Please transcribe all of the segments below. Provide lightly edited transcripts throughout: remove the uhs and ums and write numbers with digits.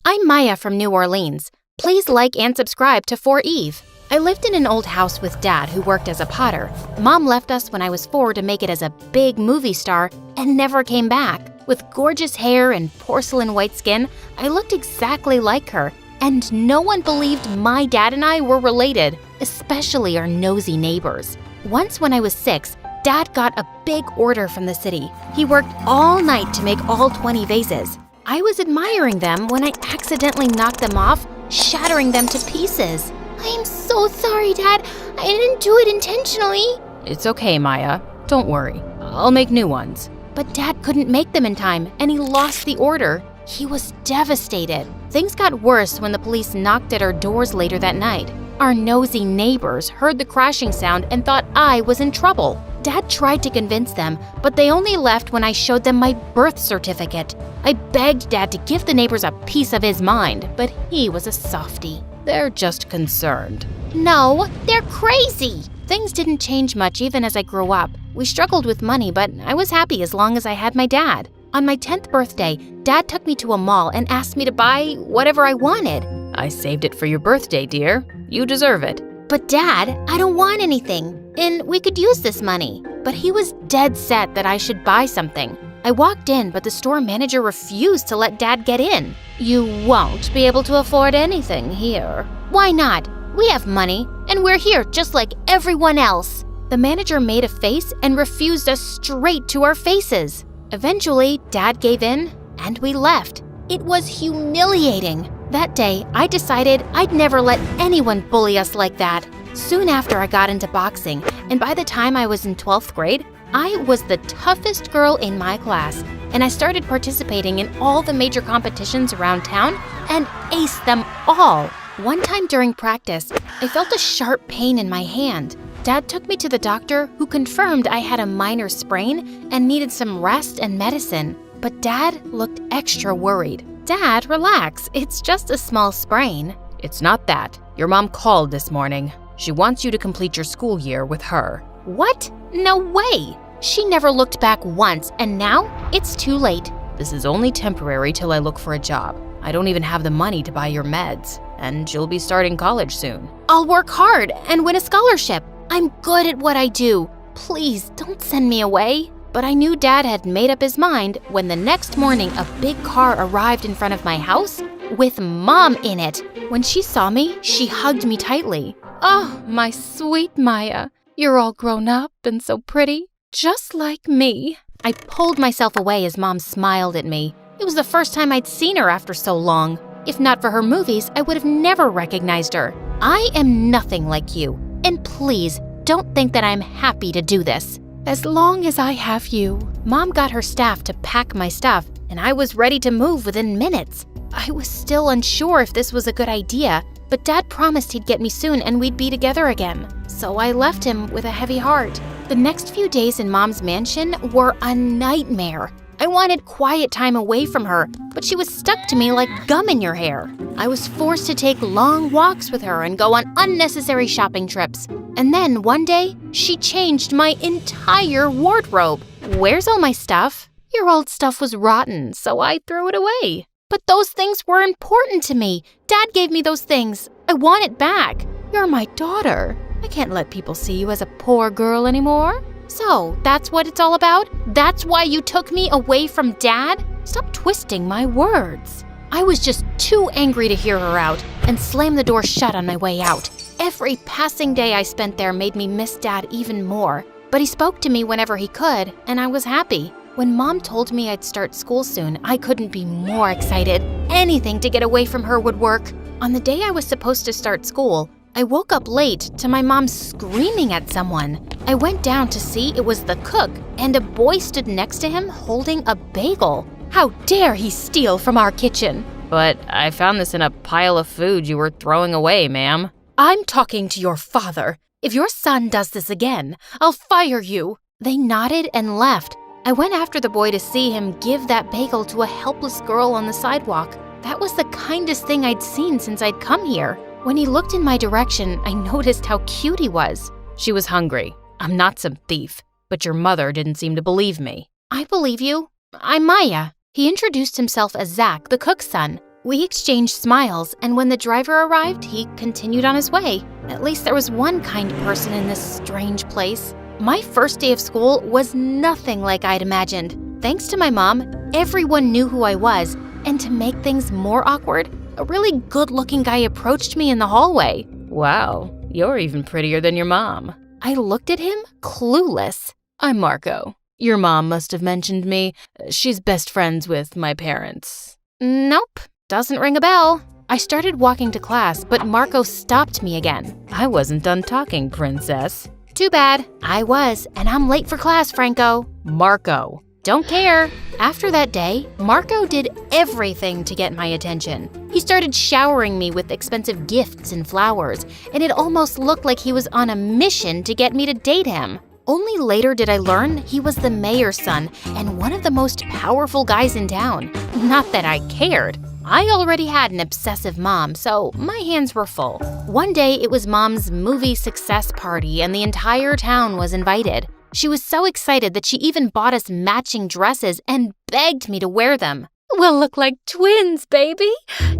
I'm Maya from New Orleans. Please like and subscribe to For Eve. I lived in an old house with Dad who worked as a potter. Mom left us when I was 4 to make it as a big movie star and never came back. With gorgeous hair and porcelain white skin, I looked exactly like her, and no one believed my dad and I were related, especially our nosy neighbors. Once when I was 6, Dad got a big order from the city. He worked all night to make all 20 vases. I was admiring them when I accidentally knocked them off, shattering them to pieces. I am so sorry, Dad. I didn't do it intentionally. It's okay, Maya. Don't worry. I'll make new ones. But Dad couldn't make them in time, and he lost the order. He was devastated. Things got worse when the police knocked at our doors later that night. Our nosy neighbors heard the crashing sound and thought I was in trouble. Dad tried to convince them, but they only left when I showed them my birth certificate. I begged Dad to give the neighbors a piece of his mind, but he was a softie. They're just concerned. No, they're crazy. Things didn't change much even as I grew up. We struggled with money, but I was happy as long as I had my dad. On my 10th birthday, Dad took me to a mall and asked me to buy whatever I wanted. I saved it for your birthday, dear. You deserve it. But Dad, I don't want anything, and we could use this money. But he was dead set that I should buy something. I walked in, but the store manager refused to let Dad get in. You won't be able to afford anything here. Why not? We have money, and we're here just like everyone else. The manager made a face and refused us straight to our faces. Eventually, Dad gave in, and we left. It was humiliating. That day, I decided I'd never let anyone bully us like that. Soon after, I got into boxing, and by the time I was in 12th grade, I was the toughest girl in my class, and I started participating in all the major competitions around town and aced them all. One time during practice, I felt a sharp pain in my hand. Dad took me to the doctor, who confirmed I had a minor sprain and needed some rest and medicine. But Dad looked extra worried. Dad, relax. It's just a small sprain. It's not that. Your mom called this morning. She wants you to complete your school year with her. What? No way! She never looked back once, and now it's too late. This is only temporary till I look for a job. I don't even have the money to buy your meds, and you'll be starting college soon. I'll work hard and win a scholarship. I'm good at what I do. Please, don't send me away. But I knew Dad had made up his mind when the next morning a big car arrived in front of my house with Mom in it. When she saw me, she hugged me tightly. Oh, my sweet Maya. You're all grown up and so pretty, just like me. I pulled myself away as Mom smiled at me. It was the first time I'd seen her after so long. If not for her movies, I would have never recognized her. I am nothing like you. And please, don't think that I'm happy to do this. As long as I have you. Mom got her staff to pack my stuff, and I was ready to move within minutes. I was still unsure if this was a good idea, but Dad promised he'd get me soon and we'd be together again. So I left him with a heavy heart. The next few days in Mom's mansion were a nightmare. I wanted quiet time away from her, but she was stuck to me like gum in your hair. I was forced to take long walks with her and go on unnecessary shopping trips. And then one day, she changed my entire wardrobe. Where's all my stuff? Your old stuff was rotten, so I threw it away. But those things were important to me. Dad gave me those things. I want it back. You're my daughter. I can't let people see you as a poor girl anymore. So, that's what it's all about? That's why you took me away from Dad? Stop twisting my words. I was just too angry to hear her out and slammed the door shut on my way out. Every passing day I spent there made me miss Dad even more. But he spoke to me whenever he could, and I was happy. When Mom told me I'd start school soon, I couldn't be more excited. Anything to get away from her would work. On the day I was supposed to start school, I woke up late to my mom screaming at someone. I went down to see it was the cook, and a boy stood next to him holding a bagel. How dare he steal from our kitchen? But I found this in a pile of food you were throwing away, ma'am. I'm talking to your father. If your son does this again, I'll fire you. They nodded and left. I went after the boy to see him give that bagel to a helpless girl on the sidewalk. That was the kindest thing I'd seen since I'd come here. When he looked in my direction, I noticed how cute he was. She was hungry. I'm not some thief, but your mother didn't seem to believe me. I believe you. I'm Maya. He introduced himself as Zach, the cook's son. We exchanged smiles, and when the driver arrived, he continued on his way. At least there was one kind person in this strange place. My first day of school was nothing like I'd imagined. Thanks to my mom, everyone knew who I was, and to make things more awkward, a really good-looking guy approached me in the hallway. Wow, you're even prettier than your mom. I looked at him, clueless. I'm Marco. Your mom must have mentioned me. She's best friends with my parents. Nope, doesn't ring a bell. I started walking to class, but Marco stopped me again. I wasn't done talking, princess. Too bad. I was, and I'm late for class, Franco. Marco. Don't care. After that day, Marco did everything to get my attention. He started showering me with expensive gifts and flowers, and it almost looked like he was on a mission to get me to date him. Only later did I learn he was the mayor's son and one of the most powerful guys in town. Not that I cared. I already had an obsessive mom, so my hands were full. One day, it was Mom's movie success party, and the entire town was invited. She was so excited that she even bought us matching dresses and begged me to wear them. We'll look like twins, baby.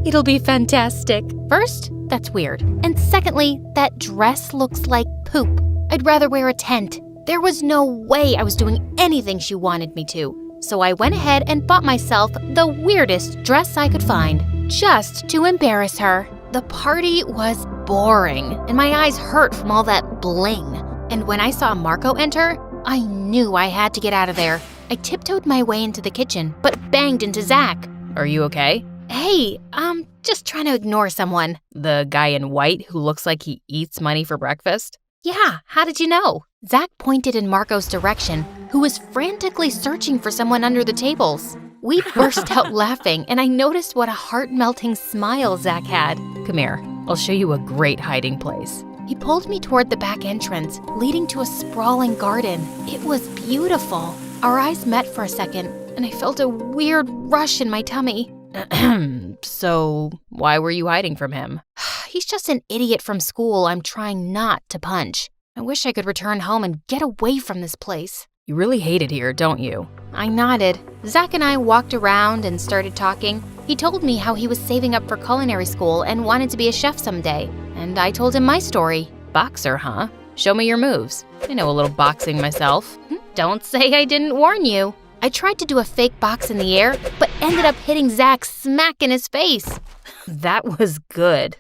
It'll be fantastic. First, that's weird. And secondly, that dress looks like poop. I'd rather wear a tent. There was no way I was doing anything she wanted me to. So I went ahead and bought myself the weirdest dress I could find, just to embarrass her. The party was boring, and my eyes hurt from all that bling. And when I saw Marco enter, I knew I had to get out of there. I tiptoed my way into the kitchen, but banged into Zach. Are you okay? Hey, I'm just trying to ignore someone. The guy in white who looks like he eats money for breakfast? Yeah, how did you know? Zach pointed in Marco's direction, who was frantically searching for someone under the tables. We burst out laughing, and I noticed what a heart-melting smile Zach had. Come here, I'll show you a great hiding place. He pulled me toward the back entrance, leading to a sprawling garden. It was beautiful. Our eyes met for a second, and I felt a weird rush in my tummy. So, why were you hiding from him? He's just an idiot from school I'm trying not to punch. I wish I could return home and get away from this place. You really hate it here, don't you? I nodded. Zach and I walked around and started talking. He told me how he was saving up for culinary school and wanted to be a chef someday. And I told him my story. Boxer, huh? Show me your moves. I know a little boxing myself. Don't say I didn't warn you. I tried to do a fake box in the air, but ended up hitting Zach smack in his face. That was good.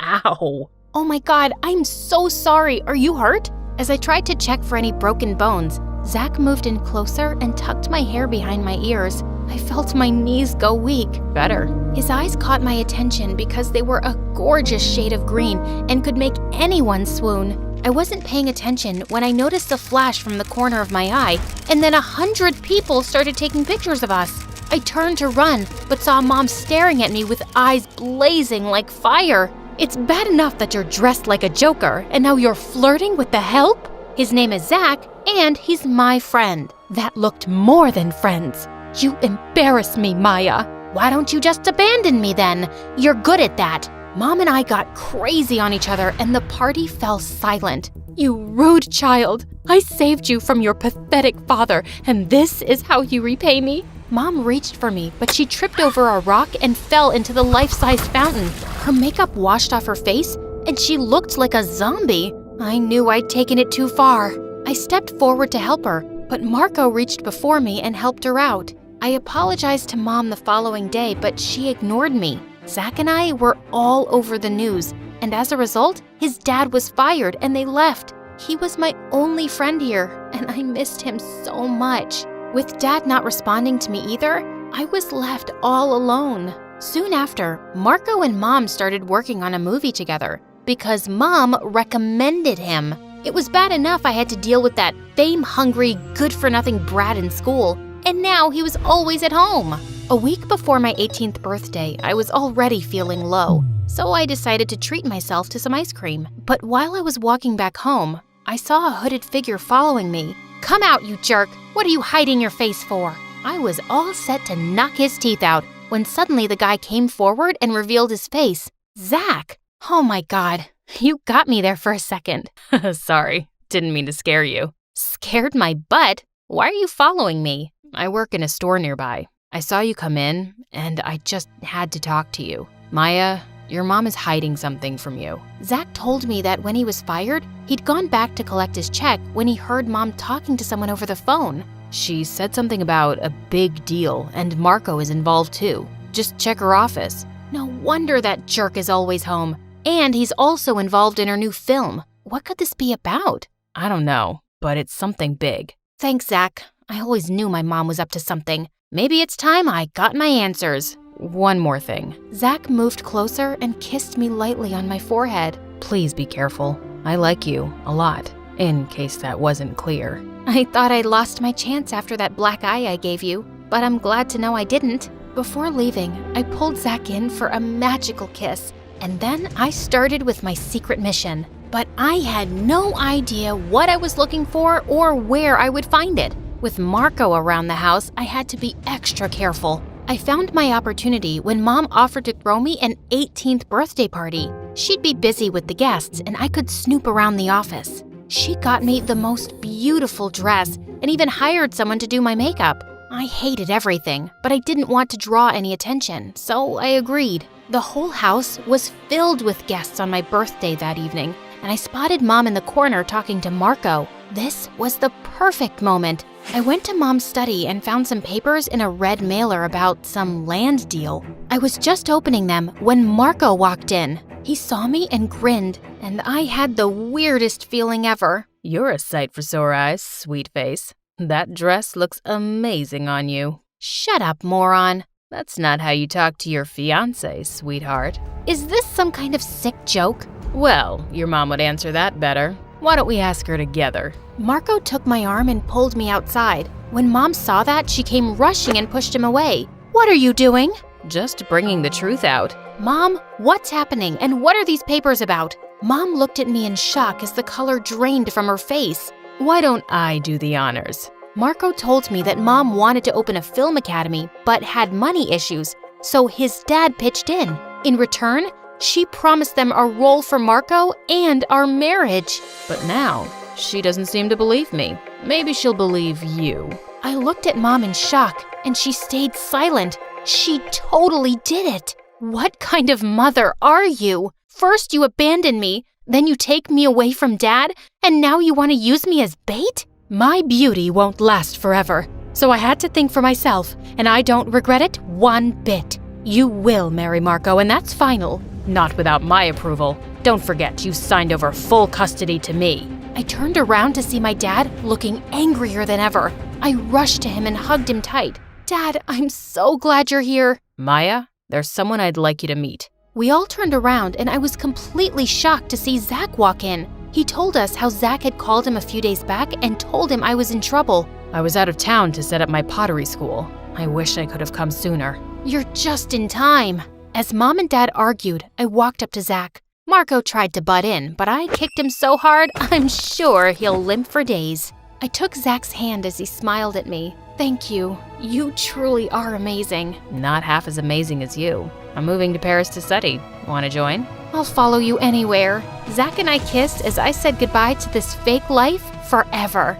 Ow. Oh my God, I'm so sorry. Are you hurt? As I tried to check for any broken bones, Zach moved in closer and tucked my hair behind my ears. I felt my knees go weak. Better. His eyes caught my attention because they were a gorgeous shade of green and could make anyone swoon. I wasn't paying attention when I noticed a flash from the corner of my eye, and then 100 people started taking pictures of us. I turned to run, but saw Mom staring at me with eyes blazing like fire. It's bad enough that you're dressed like a joker, and now you're flirting with the help? His name is Zach, and he's my friend. That looked more than friends. You embarrass me, Maya. Why don't you just abandon me then? You're good at that. Mom and I got crazy on each other, and the party fell silent. You rude child. I saved you from your pathetic father, and this is how you repay me? Mom reached for me, but she tripped over a rock and fell into the life-size fountain. Her makeup washed off her face, and she looked like a zombie. I knew I'd taken it too far. I stepped forward to help her, but Marco reached before me and helped her out. I apologized to Mom the following day, but she ignored me. Zach and I were all over the news, and as a result, his dad was fired and they left. He was my only friend here, and I missed him so much. With Dad not responding to me either, I was left all alone. Soon after, Marco and Mom started working on a movie together because Mom recommended him. It was bad enough I had to deal with that fame-hungry, good-for-nothing brat in school, and now he was always at home. A week before my 18th birthday, I was already feeling low, so I decided to treat myself to some ice cream. But while I was walking back home, I saw a hooded figure following me. "Come out, you jerk! What are you hiding your face for?" I was all set to knock his teeth out when suddenly the guy came forward and revealed his face. Zach! Oh my God, you got me there for a second. Sorry, didn't mean to scare you. Scared my butt? Why are you following me? I work in a store nearby. I saw you come in, and I just had to talk to you. Maya, your mom is hiding something from you. Zach told me that when he was fired, he'd gone back to collect his check when he heard Mom talking to someone over the phone. She said something about a big deal, and Marco is involved too. Just check her office. No wonder that jerk is always home. And he's also involved in her new film. What could this be about? I don't know, but it's something big. Thanks, Zach. I always knew my mom was up to something. Maybe it's time I got my answers. One more thing. Zach moved closer and kissed me lightly on my forehead. Please be careful. I like you a lot, in case that wasn't clear. I thought I'd lost my chance after that black eye I gave you, but I'm glad to know I didn't. Before leaving, I pulled Zach in for a magical kiss, and then I started with my secret mission. But I had no idea what I was looking for or where I would find it. With Marco around the house, I had to be extra careful. I found my opportunity when Mom offered to throw me an 18th birthday party. She'd be busy with the guests, and I could snoop around the office. She got me the most beautiful dress and even hired someone to do my makeup. I hated everything, but I didn't want to draw any attention, so I agreed. The whole house was filled with guests on my birthday that evening, and I spotted Mom in the corner talking to Marco. This was the perfect moment. I went to Mom's study and found some papers in a red mailer about some land deal. I was just opening them when Marco walked in. He saw me and grinned, and I had the weirdest feeling ever. You're a sight for sore eyes, sweet face. That dress looks amazing on you. Shut up, moron. That's not how you talk to your fiancé, sweetheart. Is this some kind of sick joke? Well, your mom would answer that better. Why don't we ask her together? Marco took my arm and pulled me outside. When Mom saw that, she came rushing and pushed him away. What are you doing? Just bringing the truth out. Mom, what's happening and what are these papers about? Mom looked at me in shock as the color drained from her face. Why don't I do the honors? Marco told me that Mom wanted to open a film academy but had money issues, so his dad pitched in. In return, she promised them a role for Marco and our marriage. But now, she doesn't seem to believe me. Maybe she'll believe you. I looked at Mom in shock, and she stayed silent. She totally did it. What kind of mother are you? First you abandon me, then you take me away from Dad, and now you want to use me as bait? My beauty won't last forever, so I had to think for myself, and I don't regret it one bit. You will marry Marco, and that's final. Not without my approval. Don't forget, you signed over full custody to me. I turned around to see my dad looking angrier than ever. I rushed to him and hugged him tight. Dad, I'm so glad you're here. Maya, there's someone I'd like you to meet. We all turned around, and I was completely shocked to see Zach walk in. He told us how Zach had called him a few days back and told him I was in trouble. I was out of town to set up my pottery school. I wish I could have come sooner. You're just in time. As Mom and Dad argued, I walked up to Zach. Marco tried to butt in, but I kicked him so hard, I'm sure he'll limp for days. I took Zach's hand as he smiled at me. Thank you. You truly are amazing. Not half as amazing as you. I'm moving to Paris to study. Want to join? I'll follow you anywhere. Zach and I kissed as I said goodbye to this fake life forever.